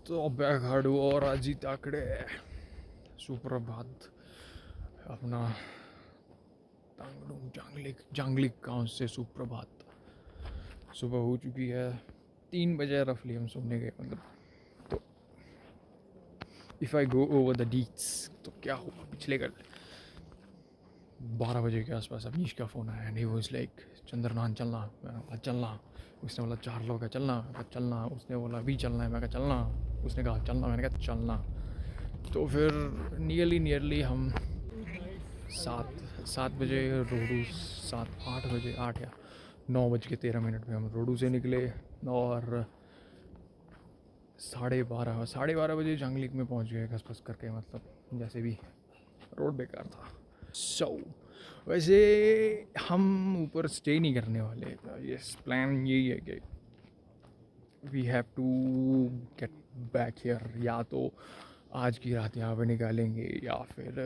तो बैगाडू और अजी ताकड़े सुप्रभात अपना तांगडुंग जांगलिक गांव से सुप्रभात। सुबह हो चुकी है 3 बजे रफली हम सोने गए। मतलब तो if I go over the deets तो क्या हुआ पिछले कल 12 बजे के आसपास अवनीश का फ़ोन आया and he was like Chandranath चलना। मैंने बोला चलना। उसने बोला 4 लोग हैं चलना। मैं कहा चलना। उसने बोला अभी चलना है। मैं कहा चलना। उसने कहा चलना। मैंने कहा चलना। तो फिर नियरली हम 7 बजे रोडू 8 बजे 8 या 9:13 में हम रोडू से निकले और 12:30 बजे जंगलिक में पहुंच गए घस करके। मतलब जैसे भी रोड बेकार था। वैसे हम ऊपर स्टे नहीं करने वाले। ये प्लान यही है कि we have to get back here. या तो आज की रात यहाँ पे निकालेंगे या फिर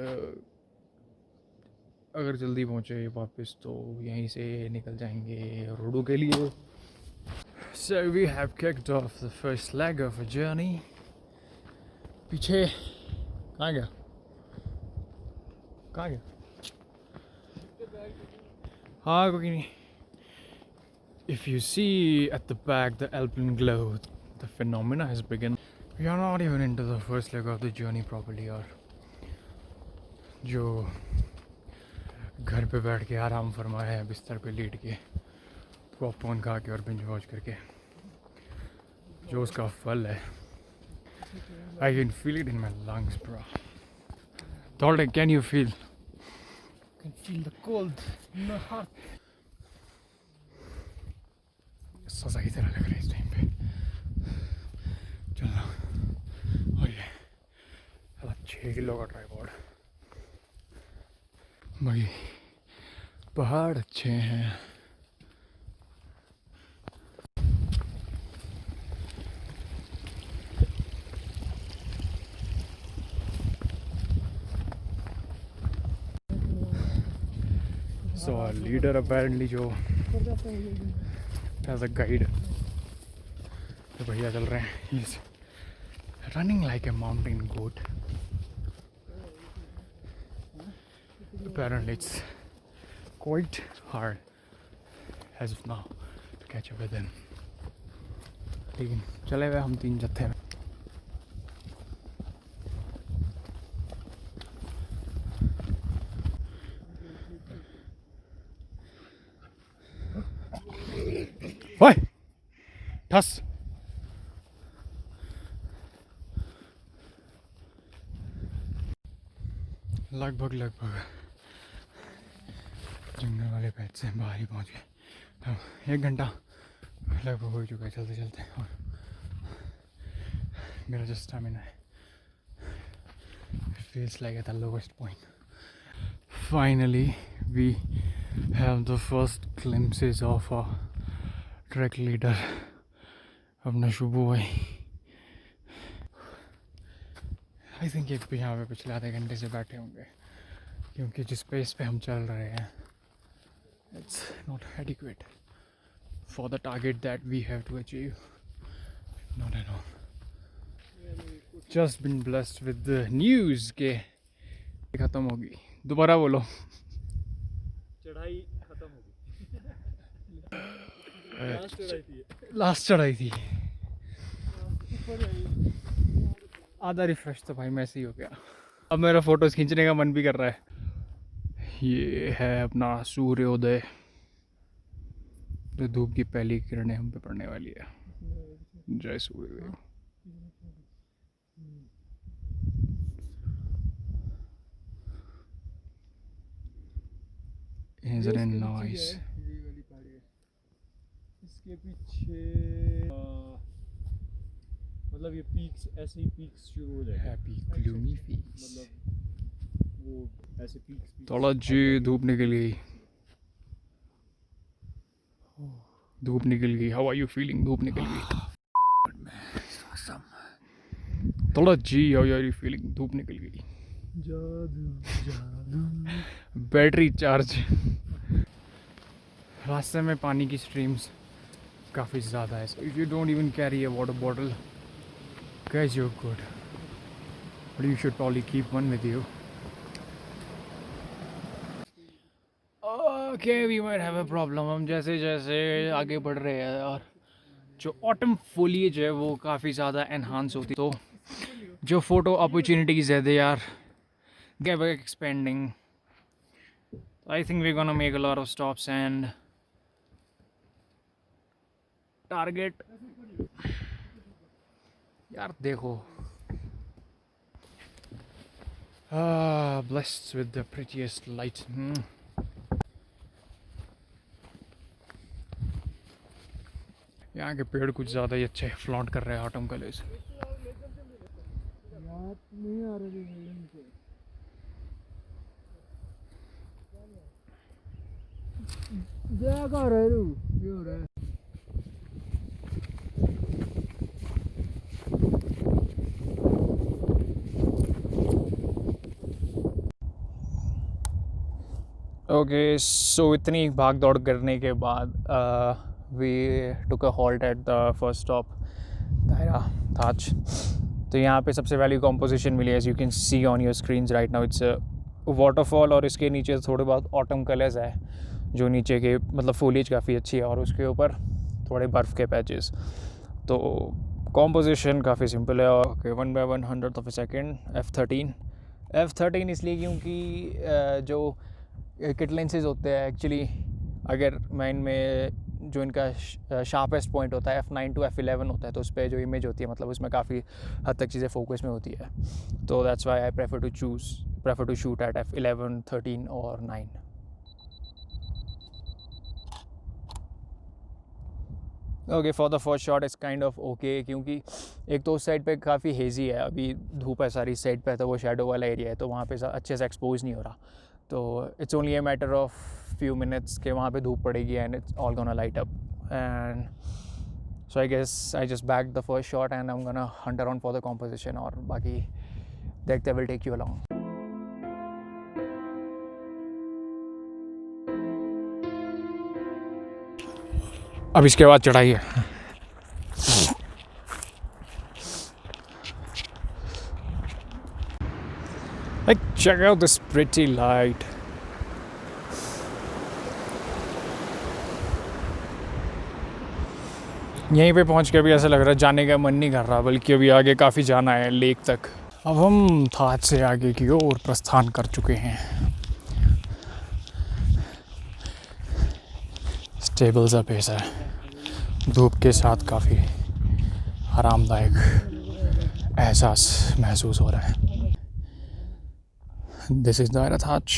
अगर जल्दी पहुँचे वापस तो यहीं से निकल जाएंगे रोडू के लिए। So we have kicked off the first leg of a journey. पीछे कहाँ गया? हाँ कोई नहीं। If you see at the back the Alpenglow, the phenomena has begun. We are not even into the first leg of the journey properly। और जो घर पे बैठ के आराम फरमाया है बिस्तर पे लेट के पॉपकॉर्न खा के और बिंज वॉच करके जो उसका फल है I can feel it in my lungs bro। Tolde, can you feel? I can feel the cold in my heart। सजा की तरह लग रहा है इस टाइम पे चलना। और ये 6 किलो का ट्राइपॉड। भाई पहाड़ अच्छे हैं। So our leader apparently जो as a guide तो भैया चल रहे हैं। He's running like a mountain goat। Apparently it's quite hard as of now to catch up with him। लेकिन चले हुए हम 3 जत्थे में। ओए ठस लगभग जंगल वाले पैच से बाहर ही पहुंच गए। अब 1 घंटा लगभग हो चुका है चलते चलते। और मेरा जो स्टैमिना है it feels like at the lowest point। Finally we have the first glimpses of our track leader अपना शुभू भाई। आई थिंक एक यहाँ पे पिछले आधे घंटे से बैठे होंगे क्योंकि जिस पेस पे हम चल रहे हैं it's not adequate for the target that we have to achieve. Not at all. Just been blessed with the news के ख़त्म होगी। दोबारा बोलो। चढ़ाई खत्म हो गई। लास्ट चढ़ाई थी। आधा रिफ्रेश तो भाई मैं ऐसे ही हो गया। अब मेरा फ़ोटोज़ खींचने का मन भी कर रहा है। ये है अपना सूर्योदय। तो धूप की पहली किरणें हम पे पड़ने वाली है। जय सूर्यदेव। Isn't it nice? इसके पीछे मतलब ये पीक्स ऐसे ही पीक्स शुरू हो जाए। Happy gloomy face। मतलब वो ऐसे पीक्स थोड़ा जी धूप निकल गई। धूप निकल गई। How are you feeling? धूप निकल गई। थोड़ा जी how are you feeling? धूप निकल गई। जादू बैटरी चार्ज। रास्ते में पानी की स्ट्रीम्स काफ़ी ज़्यादा है। If you don't even carry a water bottle Guys, you're good. But you should probably keep one with you. Okay, we might have a problem. हम जैसे जैसे आगे बढ़ रहे हैं और जो ऑटम फोलिएज है वो काफ़ी ज़्यादा एनहांस होती, तो जो फोटो अपॉर्चुनिटीज़ है they are get expanding. I think we're gonna make a lot of stops and target. यार देखो, blessed with the prettiest light. यहाँ के पेड़ कुछ ज़्यादा ही अच्छे फ्लॉन्ट कर रहे हैं ऑटम कलर्स. Okay, so इतनी भाग दौड़ करने के बाद we took a halt at the first stop, दायरा ताज. तो यहाँ पे सबसे वैल्यू कॉम्पोजिशन मिली, as you can see on your screens right now. It's a waterfall और इसके नीचे थोड़े बहुत ऑटम कलर्स है, जो नीचे के मतलब फोलिएज काफ़ी अच्छी है और उसके ऊपर थोड़े बर्फ़ के पैचेस. तो कॉम्पोजिशन काफ़ी सिंपल है. Okay, 1/100th of a second F13 इसलिए क्योंकि जो किट लेंसेज होते हैं एक्चुअली, अगर मैं इनमें जो इनका शार्पेस्ट पॉइंट होता है F9 to F11 होता है, तो उस पर जो इमेज होती है मतलब उसमें काफ़ी हद तक चीज़ें फोकस में होती है. तो that's why I prefer to shoot at F11, 13 और 9. Okay, for the first shot is kind of okay, क्योंकि एक तो उस साइड पे काफ़ी हेजी है, अभी धूप है सारी साइड पे, तो वो शेडो वाला एरिया है, तो वहाँ पे अच्छे से एक्सपोज नहीं हो रहा. तो it's only a matter of few minutes के वहाँ पे धूप पड़ेगी and it's all gonna light up. And so I guess I just back the first shot and I am gonna hunt around for the composition, और बाकी देखते will take you along. अब इसके बाद चढ़ाई है. Like, check out this pretty light. यहीं पे पहुंच के अभी ऐसा लग रहा है जाने का मन नहीं कर रहा, बल्कि अभी आगे काफ़ी जाना है लेक तक. अब हम थाज से आगे की ओर प्रस्थान कर चुके हैं. स्टेबल सा पेस है, धूप के साथ काफ़ी आरामदायक एहसास महसूस हो रहा है. This is Daira Taj.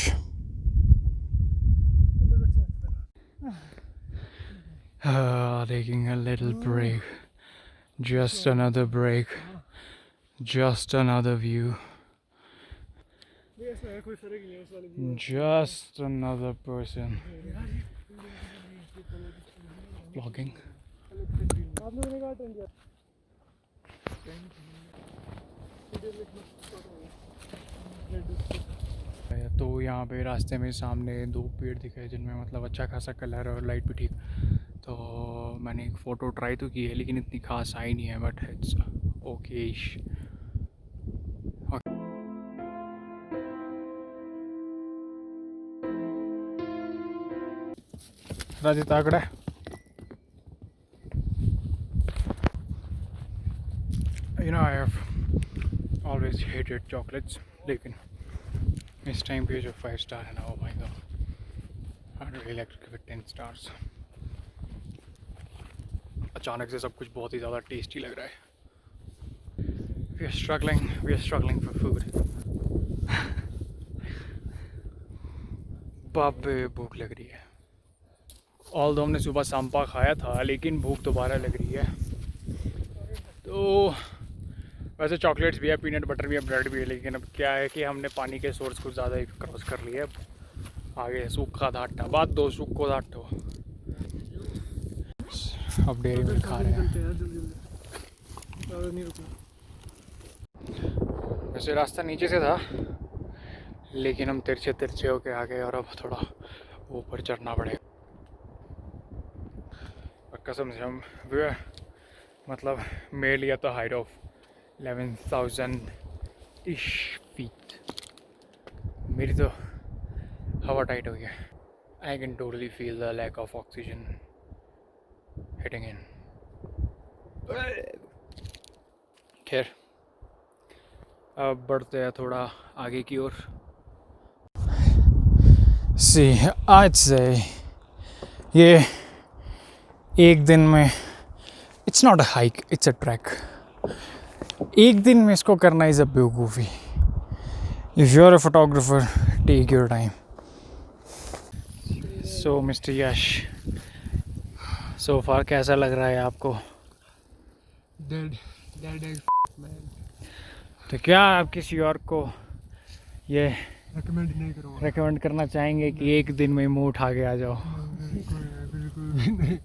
Taking a little break. Just another break. Just another view. Just another person vlogging. तो यहाँ पे रास्ते में सामने 2 पेड़ दिखे जिनमें मतलब अच्छा खासा कलर और लाइट भी ठीक. तो मैंने एक फ़ोटो ट्राई तो की है, लेकिन इतनी खास आई नहीं है, बट इट्स ओके. राजी ताकड़ा है. You know, I have always hated chocolates, लेकिन इस टाइम पे जो 5 स्टार है ना, oh my god, I'd really like to give it 10 stars. अचानक से सब कुछ बहुत ही ज़्यादा टेस्टी लग रहा है. We are struggling for food. बाबे भूख लग रही है. ऑल्दो हमने सुबह सांपा खाया था, लेकिन भूख दोबारा लग रही है. तो वैसे चॉकलेट्स भी है, पीनट बटर भी है, ब्रेड भी है, लेकिन अब क्या है कि हमने पानी के सोर्स कुछ ज़्यादा ही क्रॉस कर लिया. अब आगे सूखा धाटा बात 2 सूखो धाटो. अब डेयरी मिल्क खा रहे हैं. वैसे रास्ता नीचे से था, लेकिन हम तिरछे होके आ गए और अब थोड़ा ऊपर चढ़ना पड़ेगा. और कसम से हम मतलब मेल लिया था हाइट ऑफ 11,000 ish feet. मेरी तो हवा टाइट हो गया. I can totally feel the lack of oxygen hitting in. खैर अब बढ़ते हैं थोड़ा आगे की ओर. See, I'd say ये एक दिन में it's not a hike, it's a trek. एक दिन में इसको करना is a बेवकूफ़ी. If you're a photographer, take your time. So, Mr. Yash, so far कैसा लग रहा है आपको? Dead as man. तो क्या आप किसी और को ये Recommend नहीं करूँगा. रेकमेंड करना चाहेंगे कि एक दिन में मुंह उठा के आ जाओ? बिल्कुल भी नहीं.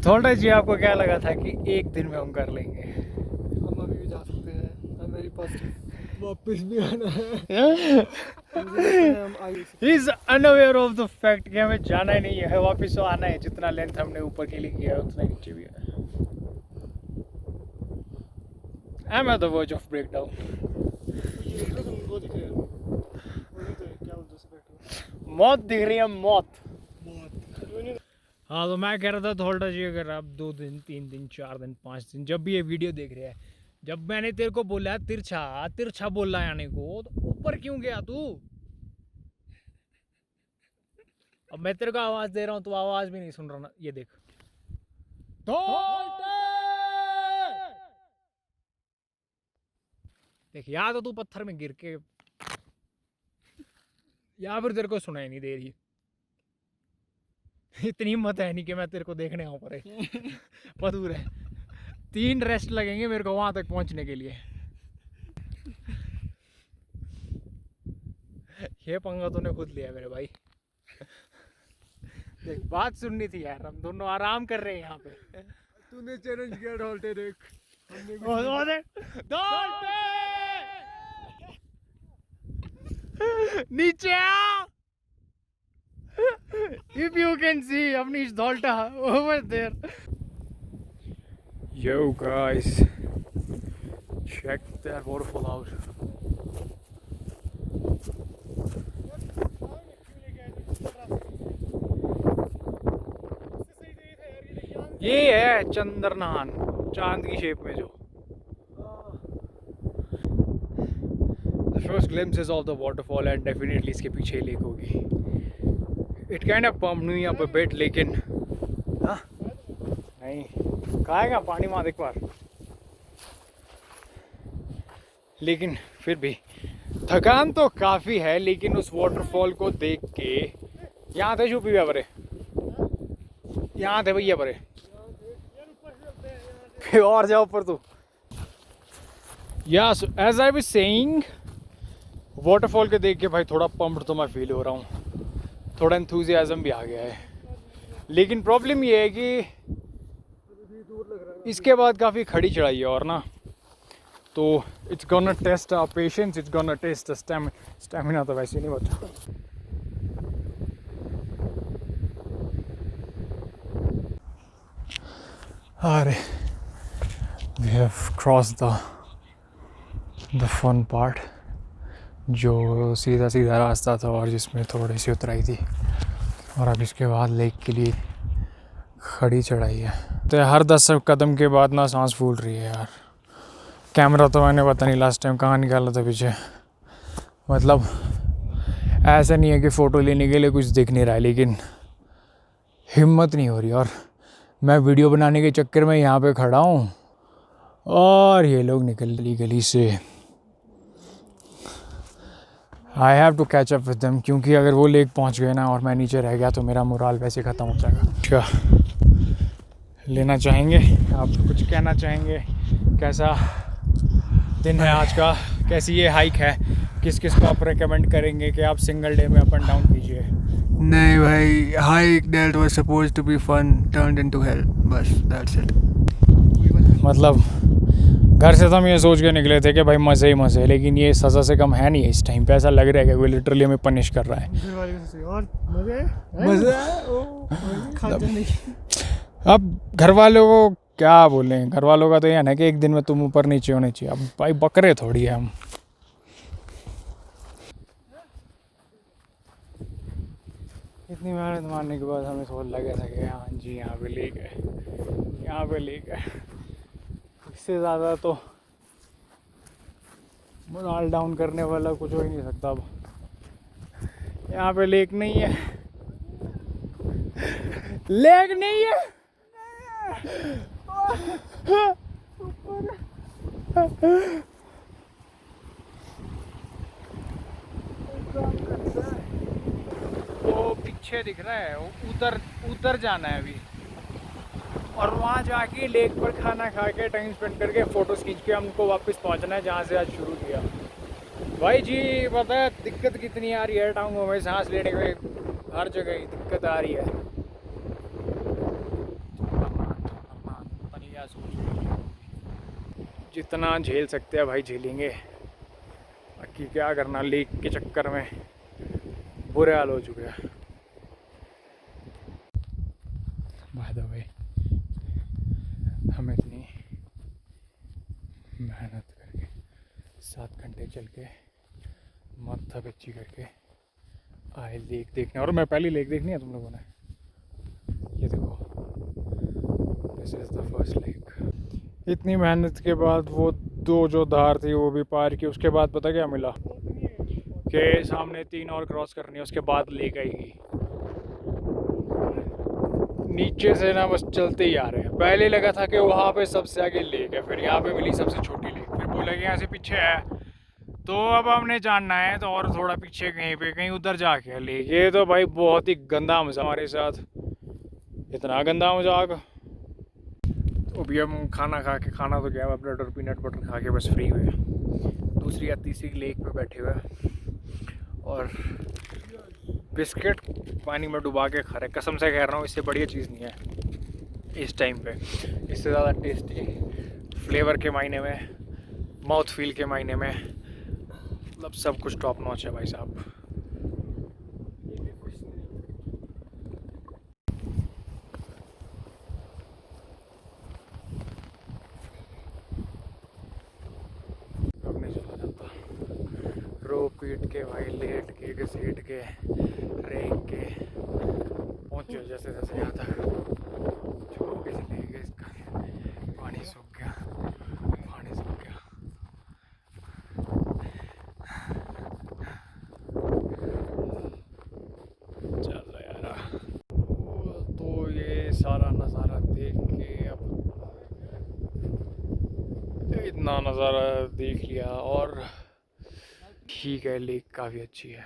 थोड़ा जी आपको क्या लगा था कि एक दिन में हम कर लेंगे? हम अभी भी जा सकते हैं. मेरे पास वापस भी आना है. हम आगे He is unaware of the fact कि हमें जाना ही नहीं है, वापस तो आना है. जितना लेंथ हमने ऊपर के लिए किया है उतना नीचे भी है. I'm at the verge of breakdown. मौत दिख रही है, मौत. हाँ, तो मैं कह रहा था थोड़ा जी अगर आप 2 दिन 3 दिन 4 दिन 5 दिन जब भी ये वीडियो देख रहे हैं, जब मैंने तेरे को बोला तिरछा बोल रहा है आने को, तो ऊपर क्यों गया तू? अब मैं तेरे को आवाज दे रहा हूँ, तो आवाज भी नहीं सुन रहा ना. ये देख, देख या तो तू पत्थर में गिर के, या फिर तेरे को सुनाई नहीं दे रही. इतनी हिम्मत है नहीं कि मैं तेरे को देखने आऊँ पर. बहुत दूर है, 3 रेस्ट लगेंगे मेरे को वहां तक पहुंचने के लिए. ये पंगा तूने खुद लिया मेरे भाई. देख, बात सुननी थी यार, हम दोनों आराम कर रहे हैं यहाँ पे. तूने चैलेंज किया ढोलते देख. नीचे आ. If you can see Avnish Dholta over there. Yo guys, check that waterfall out. ये है चंद्रनान, चांद की शेप में जो. The first glimpses of the waterfall and definitely इसके पीछे लेक होगी. It kind of pumped me up a bit, लेकिन हाँ नहीं खाएगा पानी मार एक बार. लेकिन फिर भी थकान तो काफ़ी है, लेकिन उस वाटरफॉल को देख के यहाँ थे छुपी हुआ बरे, यहाँ थे भैया बरे. और जाओ ऊपर तो. या as I was saying, waterfall के देख के भाई थोड़ा पम्प्ड तो मैं फील हो रहा हूँ, थोड़ा एंथुजियाज्म भी आ गया है. लेकिन प्रॉब्लम ये है कि इसके बाद काफ़ी खड़ी चढ़ाई है और ना, तो it's gonna test our patience, it's gonna test stamina. तो वैसे नहीं बता. अरे we have crossed the fun part, जो सीधा रास्ता था और जिसमें थोड़ी सी उतराई थी, और अब इसके बाद लेक के लिए खड़ी चढ़ाई है. तो हर 10 कदम के बाद ना सांस फूल रही है यार. कैमरा तो मैंने पता नहीं लास्ट टाइम कहाँ निकाला था पीछे. मतलब ऐसा नहीं है कि फ़ोटो लेने के लिए कुछ दिख नहीं रहा है, लेकिन हिम्मत नहीं हो रही. और मैं वीडियो बनाने के चक्कर में यहाँ पे खड़ा हूँ और ये लोग निकल गली से. I have to catch up with them, क्योंकि अगर वो लेक पहुँच गए ना और मैं नीचे रह गया तो मेरा मोराल वैसे ख़त्म हो जाएगा. क्या लेना चाहेंगे आप, कुछ कहना चाहेंगे? कैसा दिन है आज का, कैसी ये हाइक है, किस किस को आप रेकमेंड करेंगे कि आप सिंगल डे में अप एंड डाउन कीजिए? नहीं भाई, hike that was supposed to be fun turned into hell, बस दैट्स इट. मतलब घर से तो हम ये सोच के निकले थे कि भाई मज़े ही मज़े, लेकिन ये सज़ा से कम है नहीं है. इस टाइम पे ऐसा लग रहा है कि कोई लिटरली हमें पनिश कर रहा है. अब घर वालों को क्या बोलें, घर वालों का तो ये है ना कि एक दिन में तुम ऊपर नीचे होने चाहिए। अब भाई बकरे थोड़ी है हम। इतनी मेहनत मारने के बाद हमें सोच लगा था कि हाँ जी यहाँ पे लेक है, यहाँ पे लेक है। इससे ज़्यादा तो मोरल डाउन करने वाला कुछ हो ही नहीं सकता। अब यहाँ पे लेक नहीं है, लेक नहीं है। वो पीछे दिख रहा है, वो उधर उधर जाना है अभी, और वहाँ जाके लेक पर खाना खा के टाइम स्पेंड करके फ़ोटोज़ खींच के हमको वापस पहुँचना है जहाँ से आज शुरू किया। भाई जी पता है दिक्कत कितनी आ रही है टांगों में, सांस लेने में हर जगह ही दिक्कत आ रही है। जितना झेल सकते हैं भाई झेलेंगे, बाकी क्या करना, लेक के चक्कर में बुरे हाल हो चुके हैं। बाय द वे, हम इतनी मेहनत करके 7 घंटे चल के माथा पिच्ची करके आए लेक देखने, और मैं पहली लेक देखनी है तुम लोगों ने। ये देखो, this is the first lake. इतनी मेहनत के बाद वो दो जो धार थी वो भी पार की, उसके बाद पता क्या मिला कि सामने 3 और क्रॉस करनी है, उसके बाद लेक आएगी। नीचे से ना बस चलते ही आ रहे हैं। पहले लगा था कि वहाँ पे सबसे आगे लेक है, फिर यहाँ पे मिली सबसे छोटी लेक, फिर बोला कि यहाँ से पीछे है, तो अब हमने जानना है तो और थोड़ा पीछे कहीं पे कहीं उधर जाके है लेक। ये तो भाई बहुत ही गंदा मजाक हमारे साथ, इतना गंदा मजाक। तो अभी हम खाना खा के, खाना तो क्या, ब्रेड और पीनट बटर खा के बस फ्री हुए, दूसरी या तीसरी लेक पे बैठे हुए और बिस्किट पानी में डुबा के खा रहे। कसम से कह रहा हूँ इससे बढ़िया चीज़ नहीं है इस टाइम पे, इससे ज़्यादा टेस्टी फ्लेवर के मायने में, माउथ फील के मायने में, मतलब सब कुछ टॉप नॉच है भाई साहब। अब नहीं चला जाता, रो पीट के भाई, लेट के घसीट के रेंग के पहुँचे जैसे जैसे यहाँ तक। छोटी सी लेक है, इसका पानी सूख गया, पानी सूख गया। चलो यार, तो ये सारा नज़ारा देख के अब इतना नज़ारा देख लिया, और ठीक है लेक काफ़ी अच्छी है,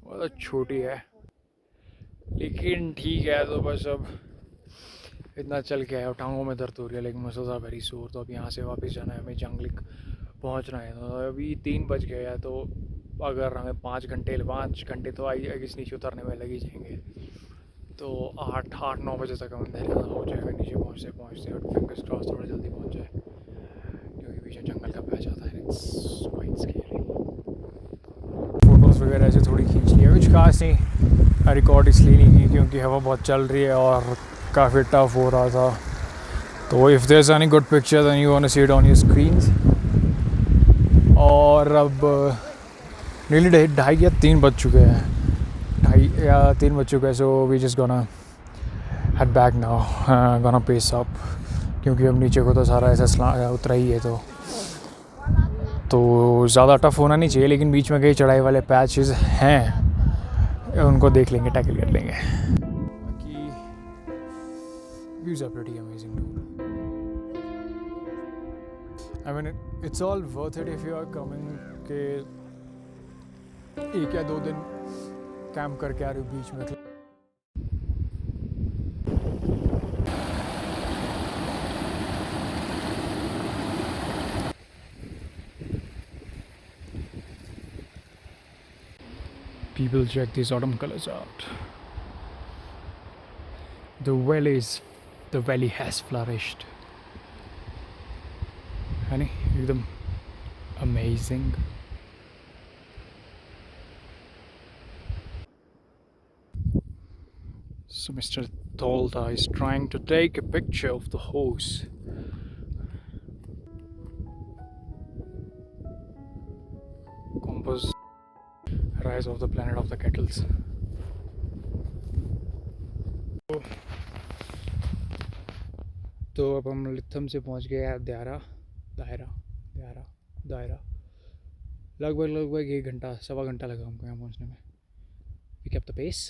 बहुत छोटी है लेकिन ठीक है। तो बस अब इतना चल के आया, टांगों में दर्द हो रही है, लेकिन मसल्स आर वेरी सोर। तो अब यहाँ से वापस जाना है, हमें जंगलिक पहुँचना है। तो अभी 3 बज गए हैं, तो अगर हमें 5 घंटे तो आई गेस नीचे उतरने में लग ही जाएंगे। तो 8-9 बजे तक हम अंधेरा हो जाएगा नीचे पहुँचते और फिंगर्स क्रॉस थोड़ा जल्दी पहुँच जाए, क्योंकि पीछे जंगल का पैच आता है, इट्स क्वाइट स्केरी। फ़ोटोज़ वगैरह ऐसे थोड़ी खींच लिया, कुछ खास नहीं, रिकॉर्ड इसलिए नहीं की क्योंकि हवा बहुत चल रही है और काफ़ी टफ हो रहा था। तो if there is any good picture then you want to see it on your screens. और अब नीली 2:30 या 3 बज चुके हैं, 2:30 या 3 बज चुके हैं। So we just gonna head back now, gonna pace up, क्योंकि अब नीचे को तो सारा ऐसा उतरा ही है, तो ज़्यादा टफ होना नहीं चाहिए, लेकिन बीच में कई चढ़ाई वाले पैचेस हैं, उनको देख लेंगे, टैकल कर लेंगे। बाकी views are pretty amazing dude. I mean it's all worth it if you are coming के 1 या 2 दिन कैंप करके आ रहे हो बीच में। People, check these autumn colors out. The valley has flourished. है नहीं एकदम amazing. So Mr. Tolda is trying to take a picture of the horse. Compass rise of the planet of the kettles. तो अब हम Latham से पहुंच गए हैं दायरा दायरा दायरा दायरा लगभग 1 घंटा सवा घंटा लगा हमको यहाँ पहुंचने में. We kept the pace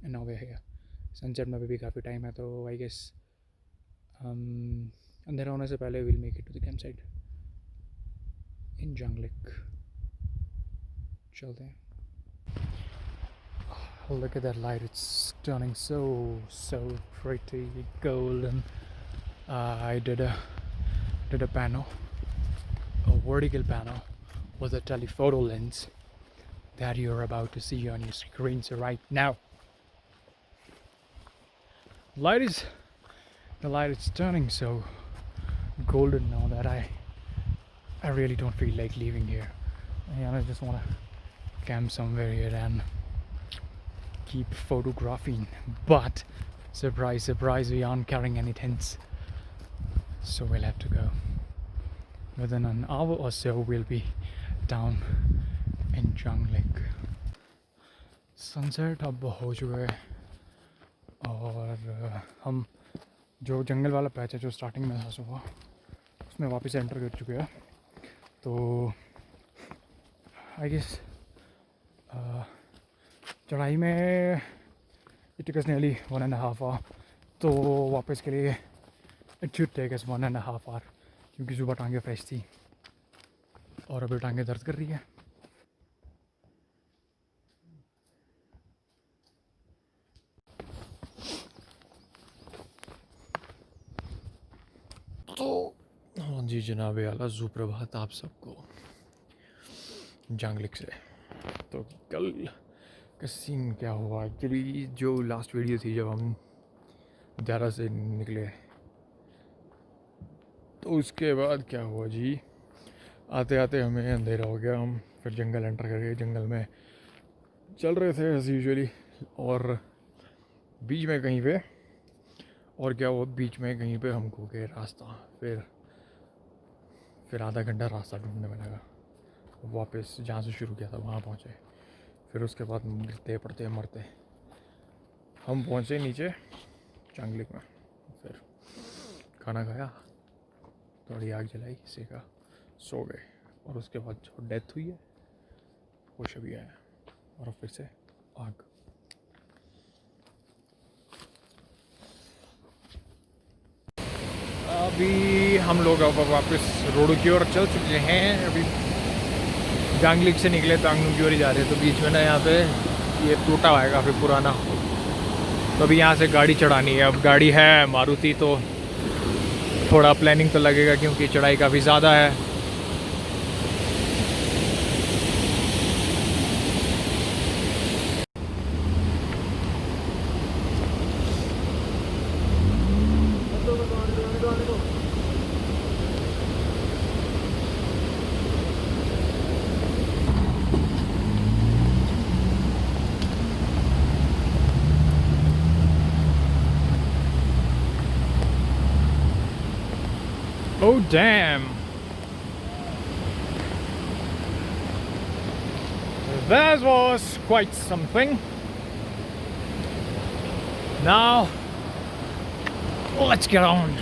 and now we're here. Sunset में भी काफ़ी टाइम है तो आई गेस अंधेरा होने से पहले will make it to the camp site in जंगलिक. चलते हैं. Look at that light, it's turning so pretty golden. I did a panel, a vertical panel with a telephoto lens that you're about to see on your screens right now. The light is turning so golden now that I really don't feel like leaving here. I just want to camp somewhere here and keep photographing, but surprise, we aren't carrying any tents, so we'll have to go. Within an hour or so we'll be down in Janglik. Sunset अब हो चुका है और हम जो जंगल वाला patch है जो स्टार्टिंग में था सुबह उसमें वापस एंटर कर चुके हैं. तो आई गेस चढ़ाई में it took us nearly 1.5 hour. तो वापस के लिए it should take us 1.5 hour क्योंकि सुबह टांगे फ्रेश थी और अभी टांगे दर्द कर रही है. तो हाँ जी जनाब आला सुप्रभात आप सबको जंगलिक से. तो कल का सीन क्या हुआ एक्चुअली, जो लास्ट वीडियो थी जब हम दायरा से निकले तो उसके बाद क्या हुआ जी, आते आते हमें अंधेरा हो गया. हम फिर जंगल एंटर कर गए. जंगल में चल रहे थे एज यूजुअली और बीच में कहीं पे और क्या हुआ, बीच में कहीं पे हमको गए रास्ता. फिर आधा घंटा रास्ता ढूंढने में लगा. वापस जहाँ से शुरू किया था वहाँ पहुँचे. फिर उसके बाद गिरते पड़ते मरते हम पहुँचे नीचे जंगलिक में. फिर खाना खाया, थोड़ी आग जलाई, सेका, सो गए. और उसके बाद जो डेथ हुई है वो शबी आया और फिर से आग. अभी हम लोग अब वापस रोड की ओर चल चुके हैं. अभी जंगलिक से निकले तांगनू की ओर ही जा रहे हैं. तो बीच में ना यहाँ पे ये टूटा हुआ है काफ़ी पुराना. तो अभी यहाँ से गाड़ी चढ़ानी है. अब गाड़ी है मारुति तो थोड़ा प्लानिंग तो लगेगा क्योंकि चढ़ाई काफ़ी ज़्यादा है. Oh damn! That was quite something. Now let's get on.